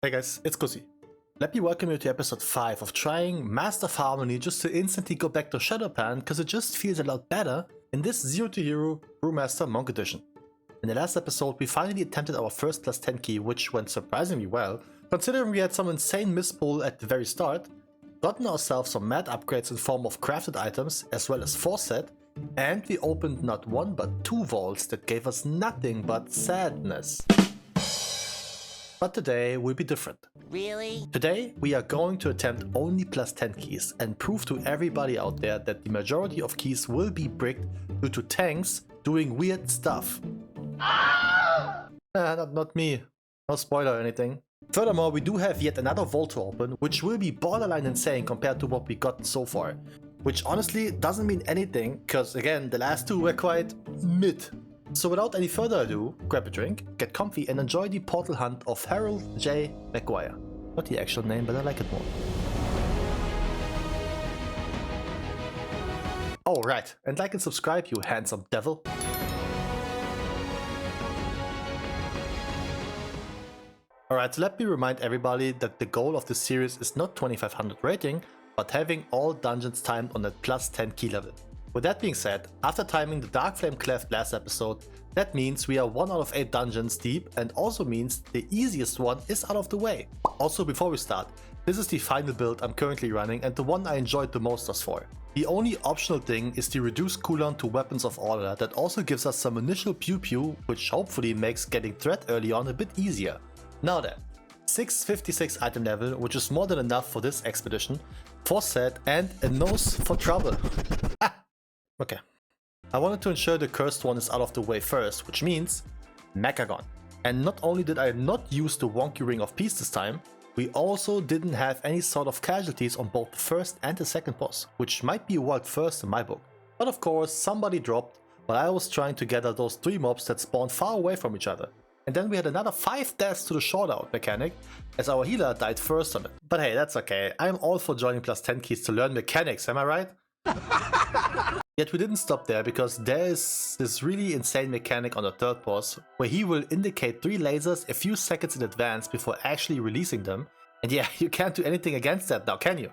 Hey guys, it's Kussi. Let me welcome you to episode 5 of trying Master of Harmony just to instantly go back to Shadowpan because it just feels a lot better in this 0 to Hero Brewmaster Monk edition. In the last episode we finally attempted our first plus 10 key, which went surprisingly well, considering we had some insane mispull at the very start, gotten ourselves some mad upgrades in form of crafted items as well as foresight, and we opened not one but 2 vaults that gave us nothing but sadness. But today will be different. Really? Today we are going to attempt only plus 10 keys and prove to everybody out there that the majority of keys will be bricked due to tanks doing weird stuff. Not me. No spoiler or anything. Furthermore, we do have yet another vault to open, which will be borderline insane compared to what we got so far. Which honestly doesn't mean anything, because again, the last 2 were quite mid. So without any further ado, grab a drink, get comfy and enjoy the portal hunt of Harold J. Weakaura. Not the actual name, but I like it more. Oh right, and like and subscribe, you handsome devil. Alright, so let me remind everybody that the goal of this series is not 2500 rating, but having all dungeons timed on that plus 10 key level. With that being said, after timing the Dark Flame Cleft last episode, that means we are 1 out of 8 dungeons deep and also means the easiest one is out of the way. Also, before we start, this is the final build I'm currently running and the one I enjoyed the most thus far. The only optional thing is the reduced cooldown to Weapons of Order that also gives us some initial pew pew, which hopefully makes getting threat early on a bit easier. Now then, 656 item level, which is more than enough for this expedition, foresight and a nose for trouble. Okay. I wanted to ensure the cursed one is out of the way first, which means Mechagon. And not only did I not use the wonky ring of peace this time, we also didn't have any sort of casualties on both the first and the second boss, which might be a world first in my book. But of course, somebody dropped while I was trying to gather those 3 mobs that spawned far away from each other. And then we had another 5 deaths to the short out mechanic, as our healer died first on it. But hey, that's okay, I'm all for joining plus 10 keys to learn mechanics, am I right? Yet we didn't stop there, because there is this really insane mechanic on the third boss, where he will indicate 3 lasers a few seconds in advance before actually releasing them. And yeah, you can't do anything against that now, can you?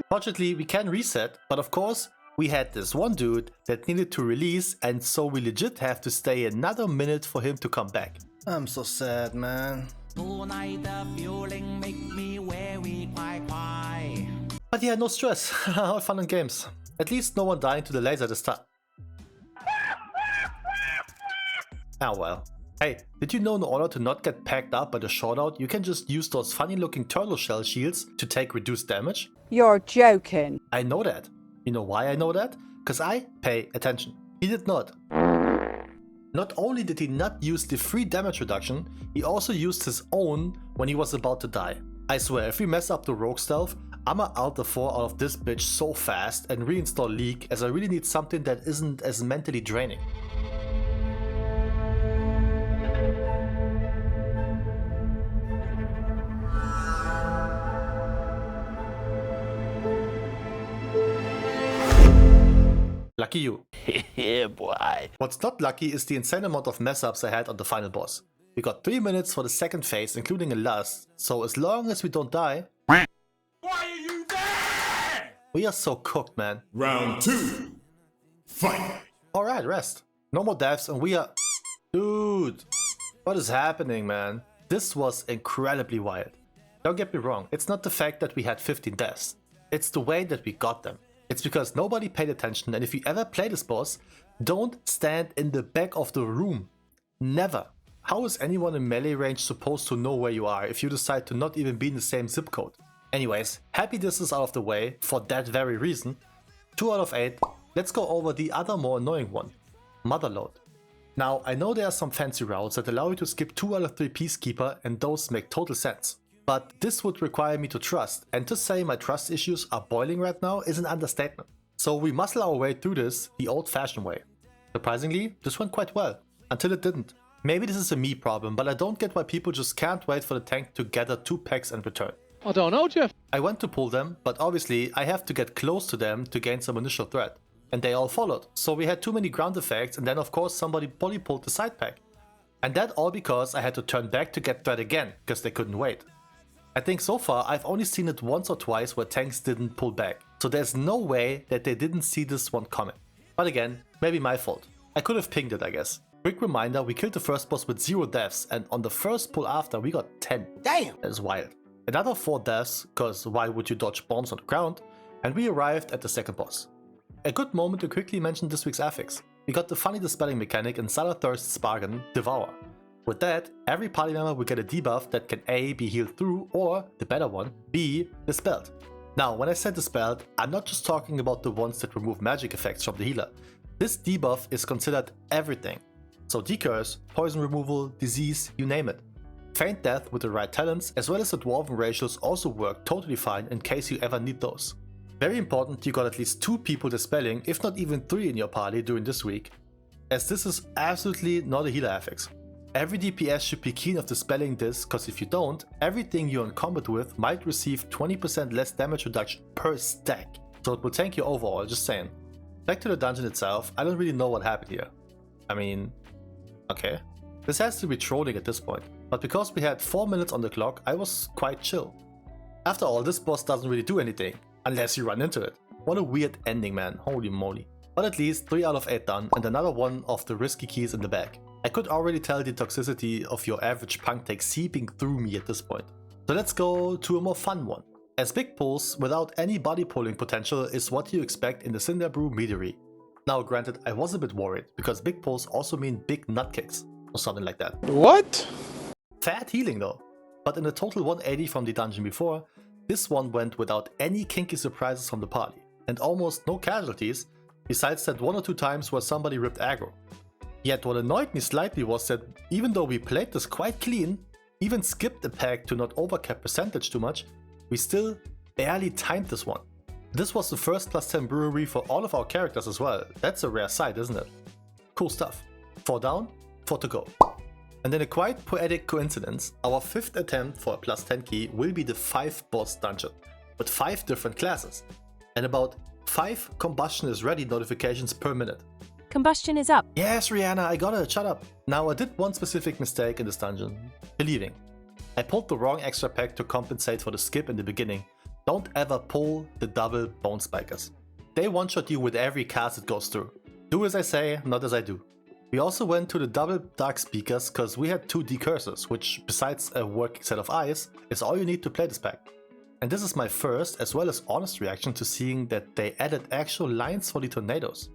Fortunately, we can reset, but of course, we had this one dude that needed to release, and so we legit have to stay another minute for him to come back. I'm so sad, man. Tonight the feeling make me very quiet. But yeah, no stress. All fun and games. At least no one dying to the laser this time. Ah well. Hey, did you know in order to not get packed up by the shortout, you can just use those funny looking turtle shell shields to take reduced damage? You're joking. I know that. You know why I know that? Because I pay attention. He did not. Not only did he not use the free damage reduction, he also used his own when he was about to die. I swear, if we mess up the rogue stealth, I'ma out the 4 out of this bitch so fast and reinstall Leak, as I really need something that isn't as mentally draining. Lucky you. Yeah, boy. What's not lucky is the insane amount of mess ups I had on the final boss. We got 3 minutes for the second phase, including a lust, so as long as we don't die... Why are you there? We are so cooked, man. Round 2. Fight. Alright, rest. No more deaths and we are... Dude, what is happening, man? This was incredibly wild. Don't get me wrong, it's not the fact that we had 15 deaths. It's the way that we got them. It's because nobody paid attention, and if you ever play this boss, don't stand in the back of the room. Never. How is anyone in melee range supposed to know where you are if you decide to not even be in the same zip code? Anyways, happy this is out of the way for that very reason. 2 out of 8. Let's go over the other more annoying one. MotherLode. Now, I know there are some fancy routes that allow you to skip 2 out of 3 Peacekeeper, and those make total sense. But this would require me to trust, and to say my trust issues are boiling right now is an understatement. So we muscle our way through this the old-fashioned way. Surprisingly, this went quite well, until it didn't. Maybe this is a me problem, but I don't get why people just can't wait for the tank to gather 2 packs and return. I don't know, Jeff. I went to pull them, but obviously I have to get close to them to gain some initial threat. And they all followed, so we had too many ground effects, and then of course somebody poly pulled the side pack. And that all because I had to turn back to get threat again, because they couldn't wait. I think so far I've only seen it once or twice where tanks didn't pull back, so there's no way that they didn't see this one coming. But again, maybe my fault. I could have pinged it, I guess. Quick reminder, we killed the first boss with 0 deaths, and on the first pull after we got 10. Damn! That is wild. Another 4 deaths, cause why would you dodge bombs on the ground? And we arrived at the second boss. A good moment to quickly mention this week's affix. We got the funny dispelling mechanic in Salathurst's bargain, Devour. With that, every party member will get a debuff that can A, be healed through, or, the better one, B, dispelled. Now, when I said dispelled, I'm not just talking about the ones that remove magic effects from the healer. This debuff is considered everything. So decurse, poison removal, disease, you name it. Feign death with the right talents, as well as the dwarven ratios also work totally fine in case you ever need those. Very important, you got at least 2 people dispelling, if not even 3 in your party during this week, as this is absolutely not a healer affix. Every DPS should be keen of dispelling this, cause if you don't, everything you're in combat with might receive 20% less damage reduction per stack, so it will tank you overall, just saying. Back to the dungeon itself, I don't really know what happened here. I mean, okay. This has to be trolling at this point, but because we had 4 minutes on the clock, I was quite chill. After all, this boss doesn't really do anything, unless you run into it. What a weird ending, man, holy moly. But at least 3 out of 8 done, and another one of the risky keys in the bag. I could already tell the toxicity of your average punk take seeping through me at this point. So let's go to a more fun one. As big pulls without any body pulling potential is what you expect in the Cinderbrew meadery. Now granted, I was a bit worried, because big pulls also mean big nut kicks, or something like that. What? Fat healing though. But in the total 180 from the dungeon before, this one went without any kinky surprises from the party, and almost no casualties, besides that 1 or 2 times where somebody ripped aggro. Yet what annoyed me slightly was that even though we played this quite clean, even skipped a pack to not overcap percentage too much, we still barely timed this one. This was the first +10 brewery for all of our characters as well. That's a rare sight, isn't it? Cool stuff. 4 down, 4 to go. And in a quite poetic coincidence, our 5th attempt for a +10 key will be the 5 boss dungeon, with 5 different classes, and about 5 combustion is ready notifications per minute. Combustion is up. Yes, Rihanna, I got it, shut up. Now, I did one specific mistake in this dungeon, believing. I pulled the wrong extra pack to compensate for the skip in the beginning. Don't ever pull the double bone spikers. They one-shot you with every cast it goes through. Do as I say, not as I do. We also went to the double dark speakers cause we had 2 decursors, which besides a working set of eyes, is all you need to play this pack. And this is my first as well as honest reaction to seeing that they added actual lines for the tornadoes.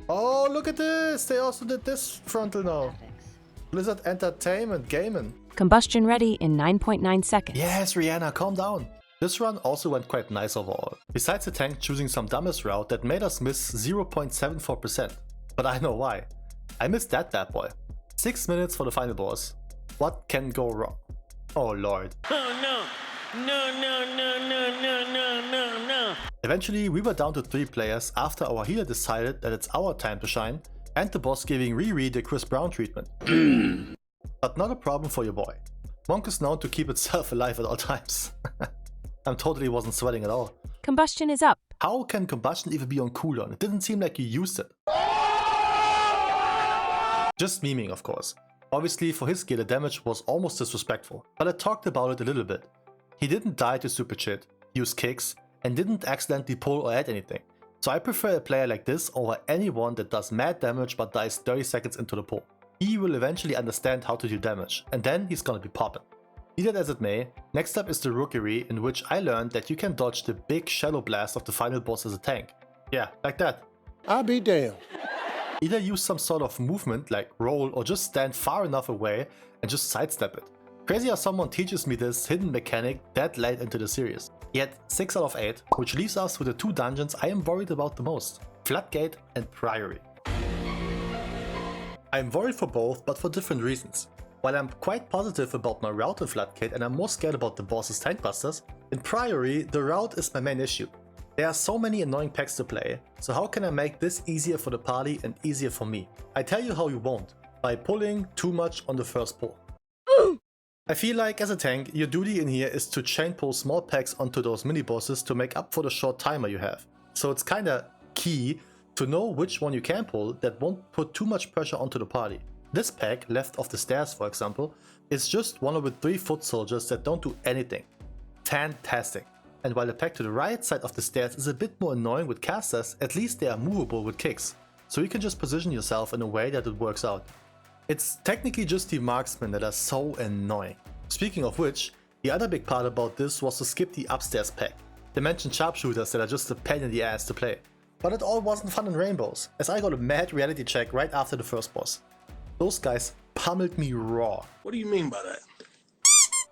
Oh, look at this! They also did this frontal now. Blizzard Entertainment Gaming. Combustion ready in 9.9 seconds. Yes, Rihanna, calm down. This run also went quite nice overall, besides the tank choosing some dumbest route that made us miss 0.74%. But I know why. I missed that bad boy. 6 minutes for the final boss. What can go wrong? Oh lord. Oh no! No, no, no, no, no, no, no, no. Eventually we were down to 3 players after our healer decided that it's our time to shine, and the boss giving Riri the Chris Brown treatment. But not a problem for your boy. Monk is known to keep itself alive at all times. I totally wasn't sweating at all. Combustion is up. How can combustion even be on cooldown? It didn't seem like you used it. Just memeing, of course. Obviously for his gear the damage was almost disrespectful, but I talked about it a little bit. He didn't die to super shit, use kicks, and didn't accidentally pull or add anything. So I prefer a player like this over anyone that does mad damage but dies 30 seconds into the pull. He will eventually understand how to do damage, and then he's gonna be poppin'. Be that as it may, next up is the Rookery, in which I learned that you can dodge the big shallow blast of the final boss as a tank. Yeah, like that. I'll be damned. Either use some sort of movement like roll or just stand far enough away and just sidestep it. Crazy how someone teaches me this hidden mechanic that late into the series. Yet 6 out of 8, which leaves us with the 2 dungeons I am worried about the most, Floodgate and Priory. I am worried for both, but for different reasons. While I'm quite positive about my route in Floodgate and I'm more scared about the boss's tank busters, in Priory the route is my main issue. There are so many annoying packs to play, so how can I make this easier for the party and easier for me? I tell you how you won't, by pulling too much on the first pull. I feel like as a tank, your duty in here is to chain pull small packs onto those mini bosses to make up for the short timer you have. So it's kinda key to know which one you can pull that won't put too much pressure onto the party. This pack, left of the stairs for example, is just 1 with 3 foot soldiers that don't do anything. Fantastic. And while the pack to the right side of the stairs is a bit more annoying with casters, at least they are movable with kicks. So you can just position yourself in a way that it works out. It's technically just the marksmen that are so annoying. Speaking of which, the other big part about this was to skip the upstairs pack. They mentioned sharpshooters that are just a pain in the ass to play. But it all wasn't fun and rainbows, as I got a mad reality check right after the first boss. Those guys pummeled me raw. What do you mean by that?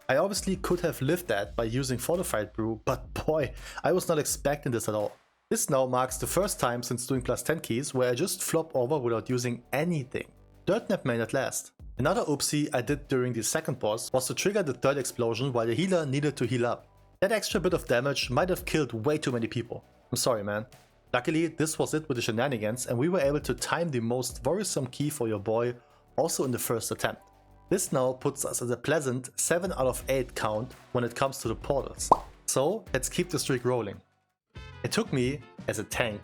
I obviously could have lived that by using Fortified Brew, but boy, I was not expecting this at all. This now marks the first time since doing +10 keys where I just flop over without using anything. Dirtnap main at last. Another oopsie I did during the second boss was to trigger the third explosion while the healer needed to heal up. That extra bit of damage might have killed way too many people. I'm sorry man. Luckily this was it with the shenanigans and we were able to time the most worrisome key for your boy also in the first attempt. This now puts us at a pleasant 7 out of 8 count when it comes to the portals. So let's keep the streak rolling. It took me, as a tank,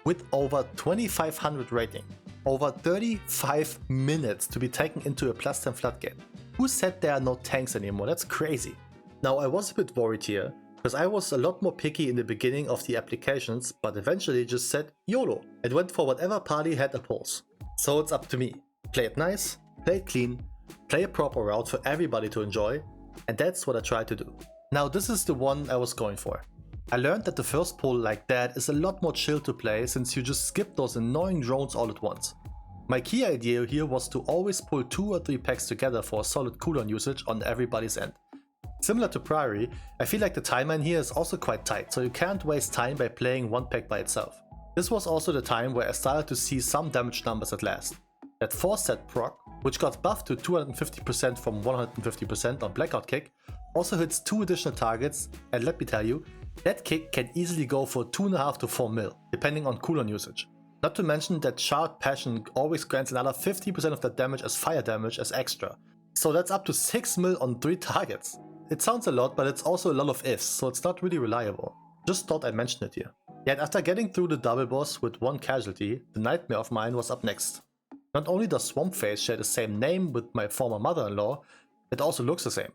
with over 2500 rating, over 35 minutes to be taken into a +10 Floodgate. Who said there are no tanks anymore? That's crazy. Now I was a bit worried here, because I was a lot more picky in the beginning of the applications, but eventually just said YOLO and went for whatever party had a pulse. So it's up to me. Play it nice, play it clean, play a proper route for everybody to enjoy, and that's what I tried to do. Now this is the one I was going for. I learned that the first pull like that is a lot more chill to play since you just skip those annoying drones all at once. My key idea here was to always pull 2 or 3 packs together for a solid cooldown usage on everybody's end. Similar to Priory, I feel like the timeline here is also quite tight, so you can't waste time by playing one pack by itself. This was also the time where I started to see some damage numbers at last. That 4-set proc, which got buffed to 250% from 150% on Blackout Kick, also hits 2 additional targets, and let me tell you, that kick can easily go for 2.5 to 4 mil, depending on cooldown usage. Not to mention that Shard Passion always grants another 50% of that damage as fire damage as extra. So that's up to 6 mil on 3 targets. It sounds a lot, but it's also a lot of ifs, so it's not really reliable. Just thought I'd mention it here. Yet after getting through the double boss with 1 casualty, the nightmare of mine was up next. Not only does Swamp Face share the same name with my former mother-in-law, it also looks the same.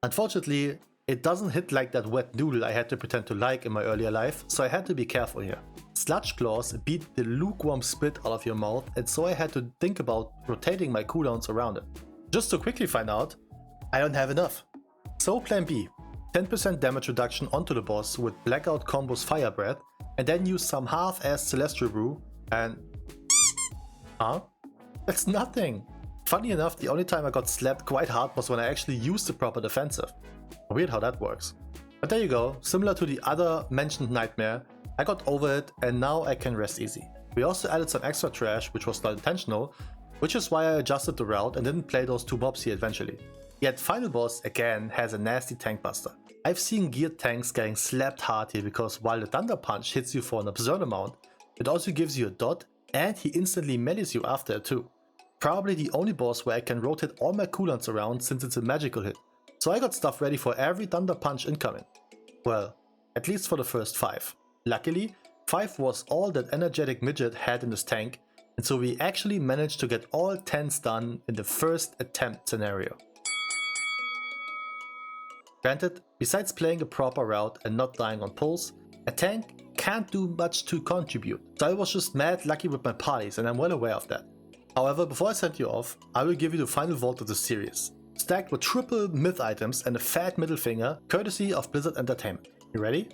Unfortunately, it doesn't hit like that wet noodle I had to pretend to like in my earlier life, so I had to be careful here. Sludge Claws beat the lukewarm spit out of your mouth, and so I had to think about rotating my cooldowns around it. Just to quickly find out, I don't have enough. So plan B, 10% damage reduction onto the boss with Blackout Combos Fire Breath, and then use some half-assed Celestial Brew and... Huh? That's nothing! Funny enough, the only time I got slapped quite hard was when I actually used the proper defensive. Weird how that works. But there you go, similar to the other mentioned nightmare, I got over it and now I can rest easy. We also added some extra trash, which was not intentional, which is why I adjusted the route and didn't play those 2 mobs here eventually. Yet final boss again has a nasty tank buster. I've seen geared tanks getting slapped hard here because while the Thunder Punch hits you for an absurd amount, it also gives you a dot and he instantly melees you after it too. Probably the only boss where I can rotate all my cooldowns around since it's a magical hit. So I got stuff ready for every Thunder Punch incoming. Well, at least for the first 5. Luckily, 5 was all that energetic midget had in this tank, and so we actually managed to get all 10s done in the first attempt scenario. Granted, besides playing a proper route and not dying on pulls, a tank can't do much to contribute, so I was just mad lucky with my parties and I'm well aware of that. However, before I send you off, I will give you the final vault of the series, stacked with triple myth items and a fat middle finger, courtesy of Blizzard Entertainment. You ready?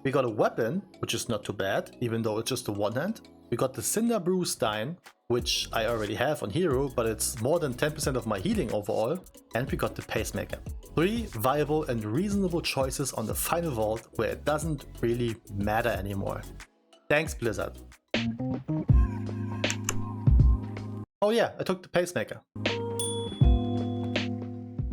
We got a weapon, which is not too bad, even though it's just a one-hand. We got the Cinderbrew Stein, which I already have on hero, but it's more than 10% of my healing overall. And we got the Pacemaker. 3 viable and reasonable choices on the final vault where it doesn't really matter anymore. Thanks Blizzard. Oh yeah, I took the Pacemaker.